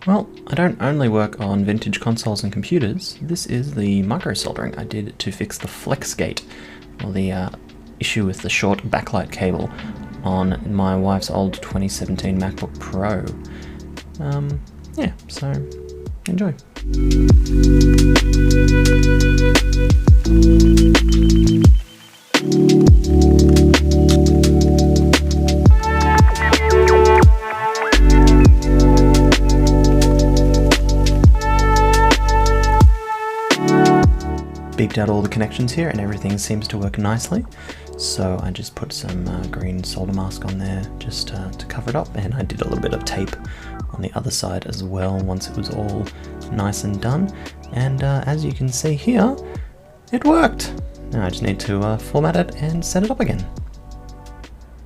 Well, I don't only work on vintage consoles and computers. This is the microsoldering I did to fix the Flexgate, or the issue with the short backlight cable on my wife's old 2017 MacBook Pro. Yeah, so enjoy. Beeped out all the connections here and everything seems to work nicely. So I just put some green solder mask on there just to cover it up, and I did a little bit of tape on the other side as well once it was all nice and done. And as you can see here, it worked. Now I just need to format it and set it up again.